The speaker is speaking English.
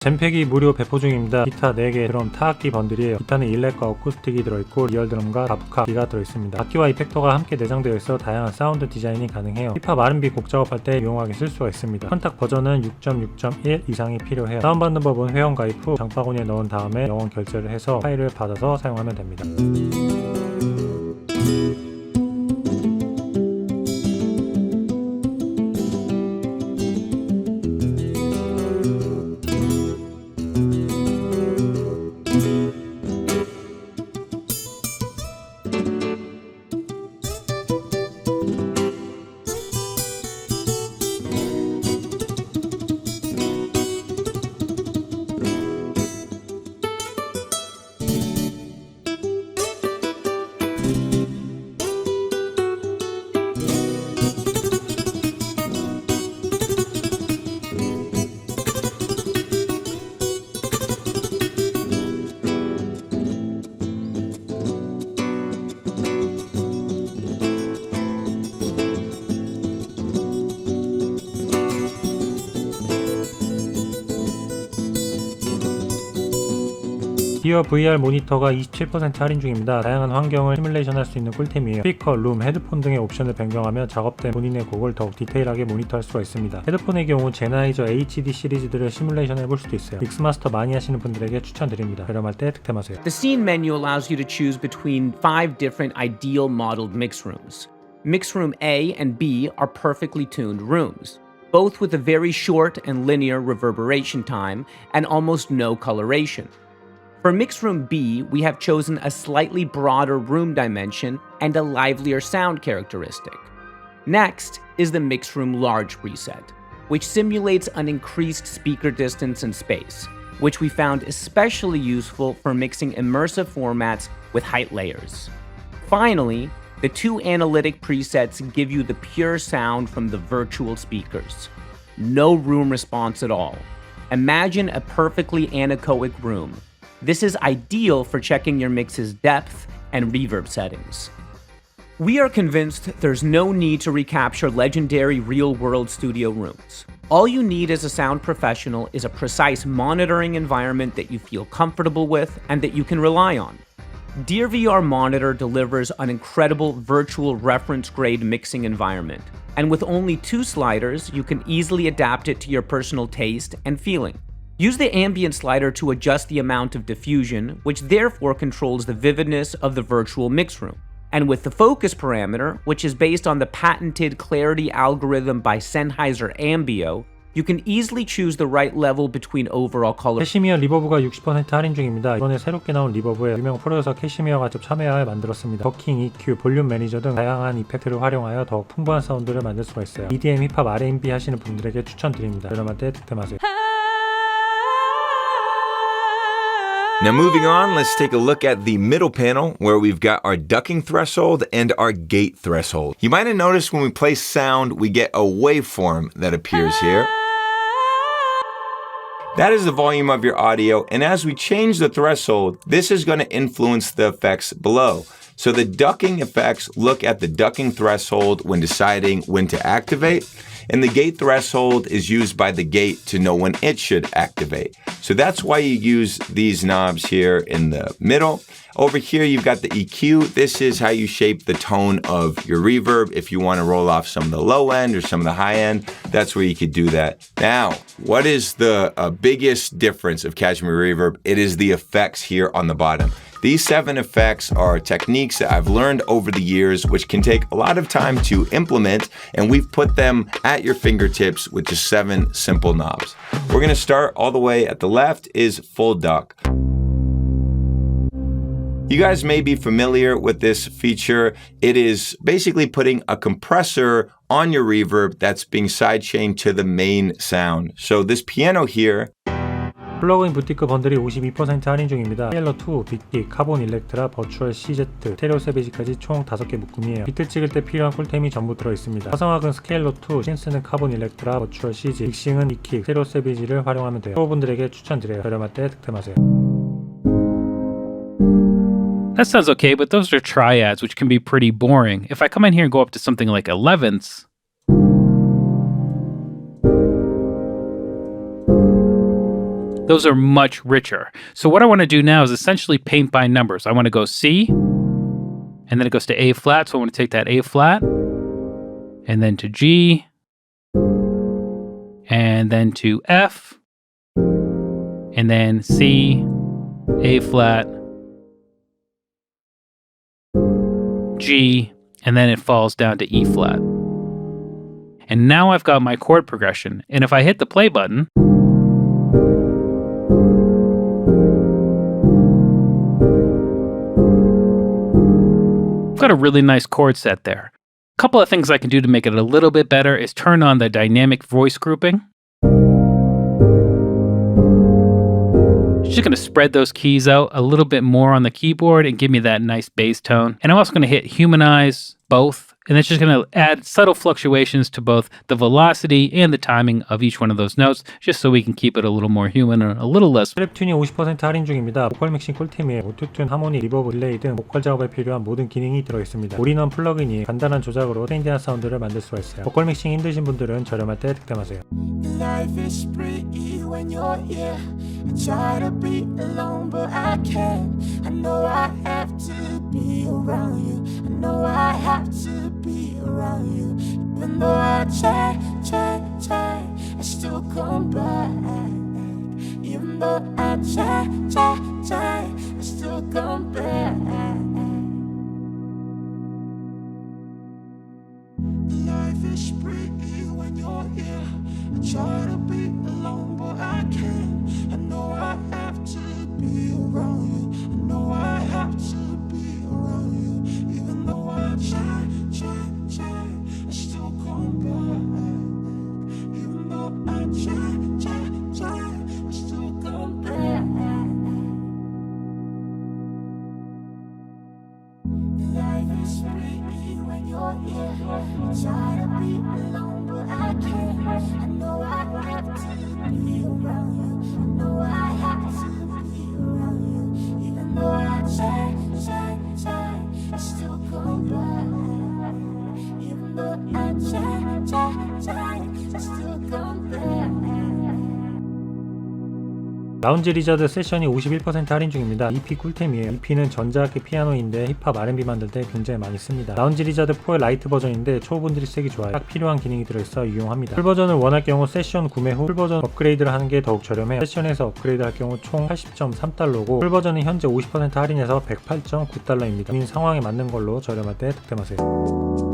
잼팩이 무료 배포 중입니다. 기타 4개, 드럼 타악기 번들이에요. 기타는 일렉과 어쿠스틱이 들어있고 리얼 드럼과 다프카기가 들어있습니다. 악기와 이펙터가 함께 내장되어 있어 다양한 사운드 디자인이 가능해요. 힙합 R&B 곡 작업할 때 유용하게 쓸 수가 있습니다. 콘탁 버전은 6.6.1 이상이 필요해요. 다운받는 법은 회원 가입 후 장바구니에 넣은 다음에 영원 결제를 해서 파일을 받아서 사용하면 됩니다. dearVR 모니터가 27% 할인 중입니다. 다양한 환경을 시뮬레이션 할 수 있는 꿀템이에요. 스피커, 룸, 헤드폰 등의 옵션을 변경하면 작업된 본인의 곡을 더욱 디테일하게 모니터할 수가 있습니다. 헤드폰의 경우 제나이저 HD 시리즈들을 시뮬레이션 해볼 수도 있어요. 믹스마스터 많이 하시는 분들에게 추천드립니다. 저렴할 때 득템하세요. The scene menu allows you to choose between 5 different ideal modeled mix rooms. Mix room A and B are perfectly tuned rooms, both with a very short and linear reverberation time and almost no coloration. For mix room B, we have chosen a slightly broader room dimension and a livelier sound characteristic. Next is the mix room large preset, which simulates an increased speaker distance and space, which we found especially useful for mixing immersive formats with height layers. Finally, the 2 analytic presets give you the pure sound from the virtual speakers. No room response at all. Imagine a perfectly anechoic room. This is ideal for checking your mix's depth and reverb settings. We are convinced there's no need to recapture legendary real-world studio rooms. All you need as a sound professional is a precise monitoring environment that you feel comfortable with and that you can rely on. dearVR Monitor delivers an incredible virtual reference-grade mixing environment, and with only 2 sliders, you can easily adapt it to your personal taste and feeling. Use the ambient slider to adjust the amount of diffusion, which therefore controls the vividness of the virtual mix room. And with the focus parameter, which is based on the patented clarity algorithm by Sennheiser Ambio, you can easily choose the right level between overall color. 캐시미어 리버브가 60% 할인 중입니다. 이번에 새롭게 나온 리버브에 유명 프로듀서 캐시미어가 직접 참여하여 만들었습니다. 버킹, EQ, 볼륨 매니저 등 다양한 이펙트를 활용하여 더욱 풍부한 사운드를 만들 수가 있어요. EDM, 힙합, R&B 하시는 분들에게 추천드립니다. 저렴할 때 득템하세요. Now moving on, let's take a look at the middle panel where we've got our ducking threshold and our gate threshold. You might have noticed when we play sound, we get a waveform that appears here. That is the volume of your audio, and as we change the threshold, this is going to influence the effects below. So the ducking effects look at the ducking threshold when deciding when to activate, and the gate threshold is used by the gate to know when it should activate. So that's why you use these knobs here in the middle. Over here, you've got the EQ. This is how you shape the tone of your reverb. If you want to roll off some of the low end or some of the high end, that's where you could do that. Now, what is the biggest difference of KSHMR Reverb? It is the effects here on the bottom. These 7 effects are techniques that I've learned over the years, which can take a lot of time to implement, and we've put them at your fingertips with just 7 simple knobs. We're going to start all the way at the left is full duck. You guys may be familiar with this feature. It is basically putting a compressor on your reverb that's being sidechained to the main sound. So this piano here, 플러그인 부티크 번들이 52% 할인 중입니다. 스케일러2, 빅딕, 카본 일렉트라, 버추얼 CZ, 스테레오 세비지까지 총 5개 묶음이에요. 비트 찍을 때 필요한 꿀템이 전부 들어있습니다. 화성학은 스케일러2, 신스는 카본 일렉트라, 버추얼 CZ, 믹싱은 이킥, 스테레오 세비지를 활용하면 돼요. 프로분들에게 추천드려요. 저렴할 때 득템하세요. That sounds okay, but those are triads, which can be pretty boring. If I come in here and go up to something like 11ths, those are much richer. So what I want to do now is essentially paint by numbers. I want to go C, and then it goes to A flat, so I want to take that A flat, and then to G, and then to F, and then C, A flat, G, and then it falls down to E flat. And now I've got my chord progression. And if I hit the play button, I've got a really nice chord set there. A couple of things I can do to make it a little bit better is turn on the dynamic voice grouping. Just going to spread those keys out a little bit more on the keyboard and give me that nice bass tone. And I'm also going to hit humanize both. And it's just going to add subtle fluctuations to both the velocity and the timing of each one of those notes, just so we can keep it a little more human or a little less. 트랩튠이 50% 할인 중입니다. 보컬 믹싱 꿀템이에요. 오토튠, 하모니, 리버브, 딜레이 등 보컬 작업에 필요한 모든 기능이 들어있습니다. 올인원 플러그인이 간단한 조작으로 트렌디한 사운드를 만들 수가 있어요. 보컬 믹싱 힘드신 분들은 저렴할 때 득템하세요. Life is pretty when you're here. I try to be alone, but I can't. I know I have to be around you. I know I have to be around you. Even though I try, I still come back. Even though I try, I still come back. Life is pretty when you're here. I try to be alone, but I can't. I know I have to be around you. I know I have to be around you. Even though I try, I still come back. Even though I try, I still come back. Life is pretty when you're here. I try to be alone, but I can't. I know I have to be around you. I know I have to be around you. Even though I try, I still come back. Even though I try, I still come back. 라운지 리저드 세션이 51% 할인 중입니다. EP 꿀템이에요. EP는 전자악기 피아노인데 힙합 R&B 만들 때 굉장히 많이 씁니다. 라운지 리저드 4의 라이트 버전인데 초보분들이 쓰기 좋아요. 딱 필요한 기능이 들어있어 유용합니다. 풀 버전을 원할 경우 세션 구매 후 풀 버전 업그레이드를 하는 게 더욱 저렴해요. 세션에서 업그레이드 할 경우 총 80.3달러고 풀 버전은 현재 50% 할인해서 108.9달러입니다. 본인 상황에 맞는 걸로 저렴할 때 득템하세요.